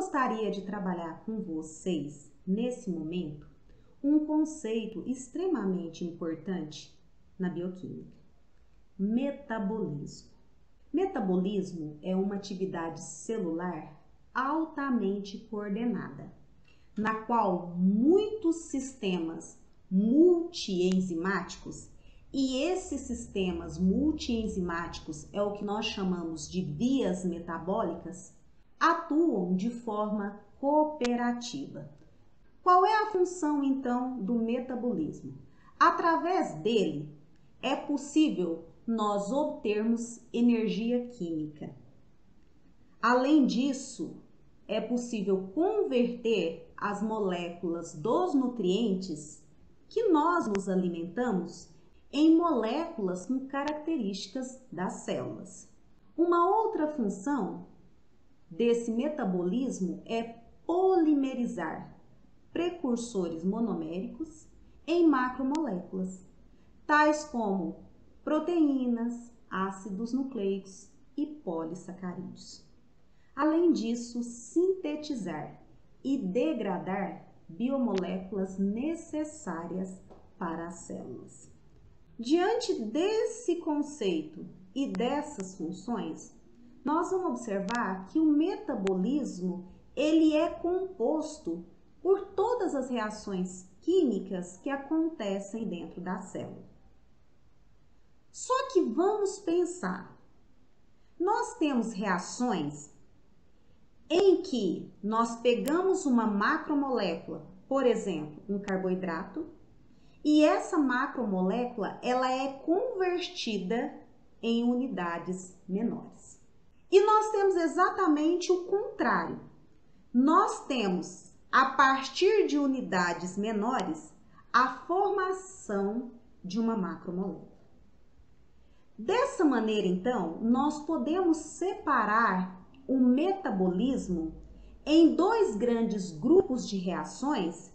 gostaria de trabalhar com vocês, nesse momento, um conceito extremamente importante na bioquímica: metabolismo. Metabolismo é uma atividade celular altamente coordenada, na qual muitos sistemas multienzimáticos, e esses sistemas multienzimáticos é o que nós chamamos de vias metabólicas, atuam de forma cooperativa. Qual é a função, então, do metabolismo? Através dele, é possível nós obtermos energia química. Além disso, é possível converter as moléculas dos nutrientes que nós nos alimentamos em moléculas com características das células. Uma outra função desse metabolismo é polimerizar precursores monoméricos em macromoléculas, tais como proteínas, ácidos nucleicos e polissacarídeos. Além disso, sintetizar e degradar biomoléculas necessárias para as células. Diante desse conceito e dessas funções, nós vamos observar que o metabolismo ele é composto por todas as reações químicas que acontecem dentro da célula. Só que vamos pensar, nós temos reações em que nós pegamos uma macromolécula, por exemplo, um carboidrato, e essa macromolécula ela é convertida em unidades menores. E nós temos exatamente o contrário. Nós temos, a partir de unidades menores, a formação de uma macromolécula. Dessa maneira, então, nós podemos separar o metabolismo em dois grandes grupos de reações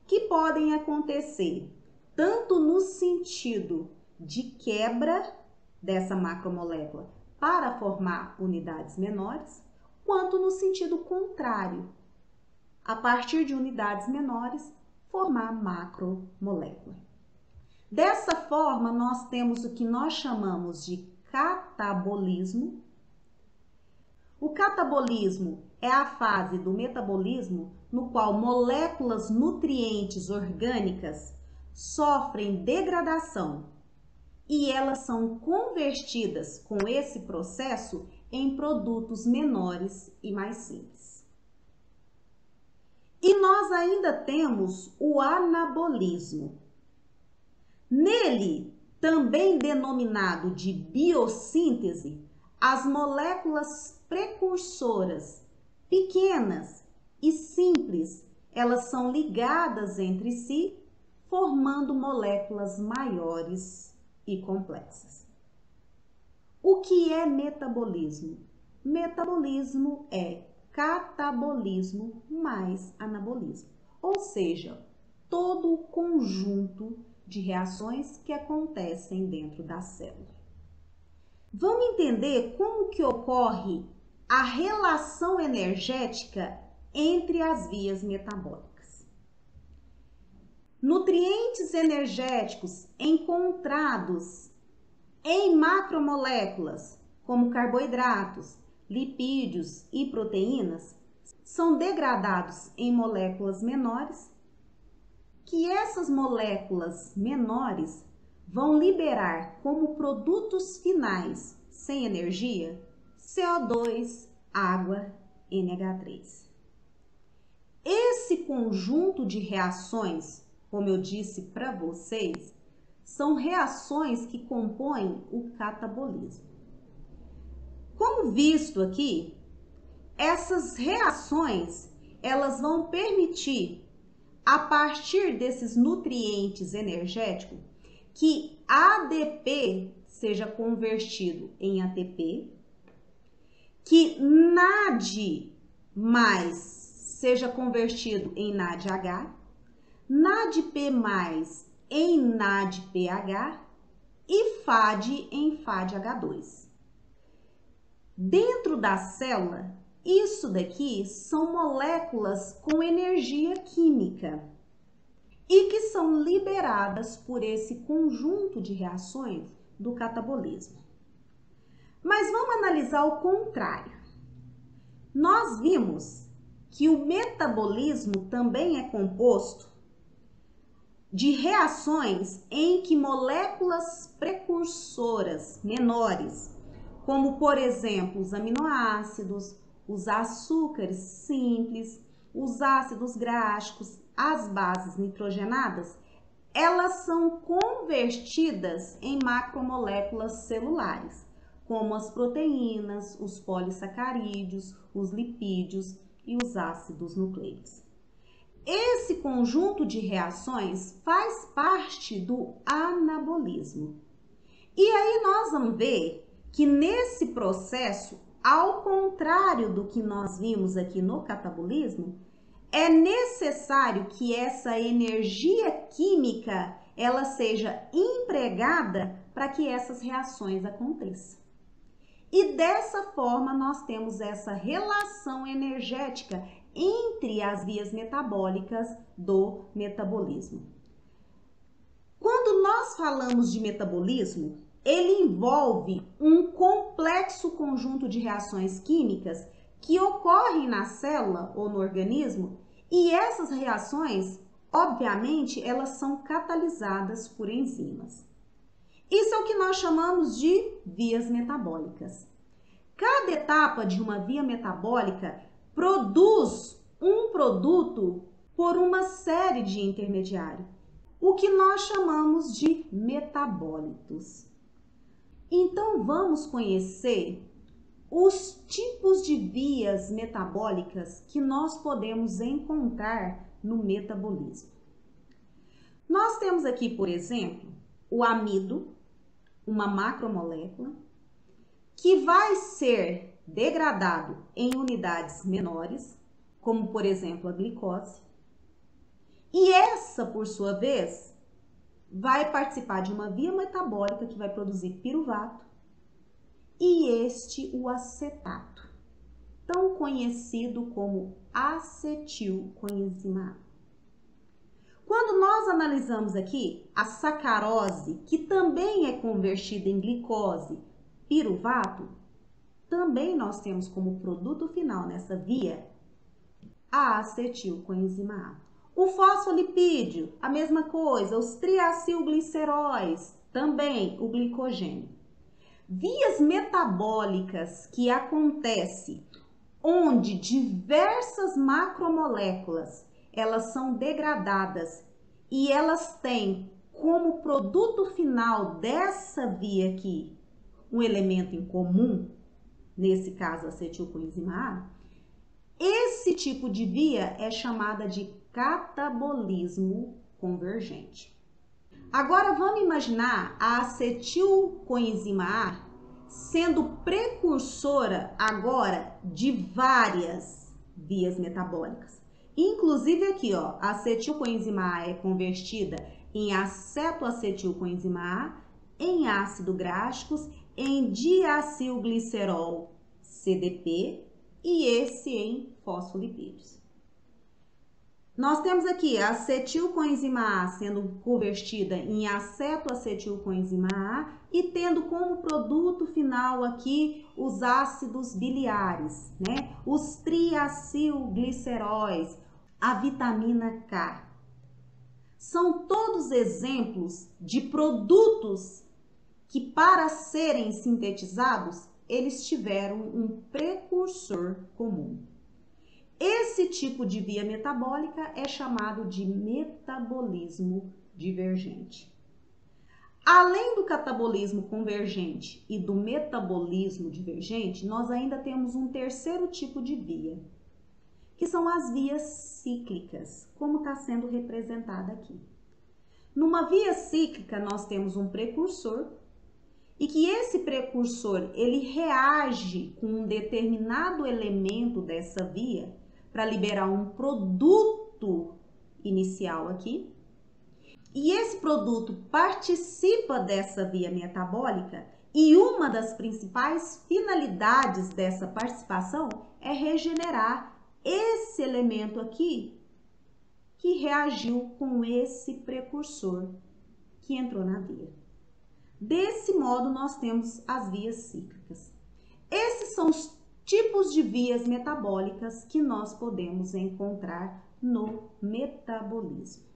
que podem acontecer tanto no sentido de quebra dessa macromolécula para formar unidades menores, quanto no sentido contrário, a partir de unidades menores, formar macromolécula. Dessa forma, nós temos o que nós chamamos de catabolismo. O catabolismo é a fase do metabolismo no qual moléculas nutrientes orgânicas sofrem degradação e elas são convertidas com esse processo em produtos menores e mais simples. E nós ainda temos o anabolismo. Nele, também denominado de biossíntese, as moléculas precursoras, pequenas e simples, elas são ligadas entre si, formando moléculas maiores e complexas. O que é metabolismo? Metabolismo é catabolismo mais anabolismo, ou seja, todo o conjunto de reações que acontecem dentro da célula. Vamos entender como que ocorre a relação energética entre as vias metabólicas. Nutrientes energéticos encontrados em macromoléculas, como carboidratos, lipídios e proteínas, são degradados em moléculas menores, que essas moléculas menores vão liberar como produtos finais sem energia CO2, água, NH3. Esse conjunto de reações, como eu disse para vocês, são reações que compõem o catabolismo. Como visto aqui, essas reações elas vão permitir, a partir desses nutrientes energéticos, que ADP seja convertido em ATP, que NAD+ seja convertido em NADH, NADP+ em NADPH e FAD em FADH2. Dentro da célula, Isso daqui são moléculas com energia química e que são liberadas por esse conjunto de reações do catabolismo. Mas vamos analisar o contrário. Nós vimos que o metabolismo também é composto de reações em que moléculas precursoras menores, como por exemplo os aminoácidos, os açúcares simples, os ácidos graxos, as bases nitrogenadas, elas são convertidas em macromoléculas celulares, como as proteínas, os polissacarídeos, os lipídios e os ácidos nucleicos. Esse conjunto de reações faz parte do anabolismo. E aí nós vamos ver que nesse processo, ao contrário do que nós vimos aqui no catabolismo, é necessário que essa energia química ela seja empregada para que essas reações aconteçam. E dessa forma nós temos essa relação energética entre as vias metabólicas do metabolismo. Quando nós falamos de metabolismo, ele envolve um complexo conjunto de reações químicas que ocorrem na célula ou no organismo, e essas reações, obviamente, elas são catalisadas por enzimas. Isso é o que nós chamamos de vias metabólicas. Cada etapa de uma via metabólica produz um produto por uma série de intermediários, o que nós chamamos de metabólitos. Então, vamos conhecer os tipos de vias metabólicas que nós podemos encontrar no metabolismo. Nós temos aqui, por exemplo, o amido, uma macromolécula, que vai ser degradado em unidades menores, como por exemplo a glicose, e essa, por sua vez, vai participar de uma via metabólica que vai produzir piruvato e o acetato, tão conhecido como acetilcoenzima A. Quando nós analisamos aqui a sacarose, que também é convertida em glicose, piruvato, também nós temos como produto final nessa via a acetilcoenzima A. O fosfolipídio, a mesma coisa, os triacilgliceróis, também o glicogênio. Vias metabólicas que acontecem onde diversas macromoléculas elas são degradadas e elas têm como produto final dessa via aqui um elemento em comum, nesse caso acetilcoenzima A, esse tipo de via é chamada de catabolismo convergente. Agora vamos imaginar a acetilcoenzima A sendo precursora agora de várias vias metabólicas. Inclusive aqui, ó, a acetilcoenzima A é convertida em acetoacetilcoenzima A, em ácido gráficos, em diacilglicerol CDP e esse em fosfolipídios. Nós temos aqui a acetilcoenzima A sendo convertida em acetoacetilcoenzima A e tendo como produto final aqui os ácidos biliares, né? Os triacilgliceróis, a vitamina K. São todos exemplos de produtos que, para serem sintetizados, eles tiveram um precursor comum. Esse tipo de via metabólica é chamado de metabolismo divergente. Além do catabolismo convergente e do metabolismo divergente, nós ainda temos um terceiro tipo de via, que são as vias cíclicas, como está sendo representada aqui. Numa via cíclica, nós temos um precursor e que esse precursor ele reage com um determinado elemento dessa via para liberar um produto inicial aqui. E esse produto participa dessa via metabólica E uma das principais finalidades dessa participação é regenerar esse elemento aqui que reagiu com esse precursor que entrou na via. Desse modo, nós temos as vias cíclicas. Esses são os tipos de vias metabólicas que nós podemos encontrar no metabolismo.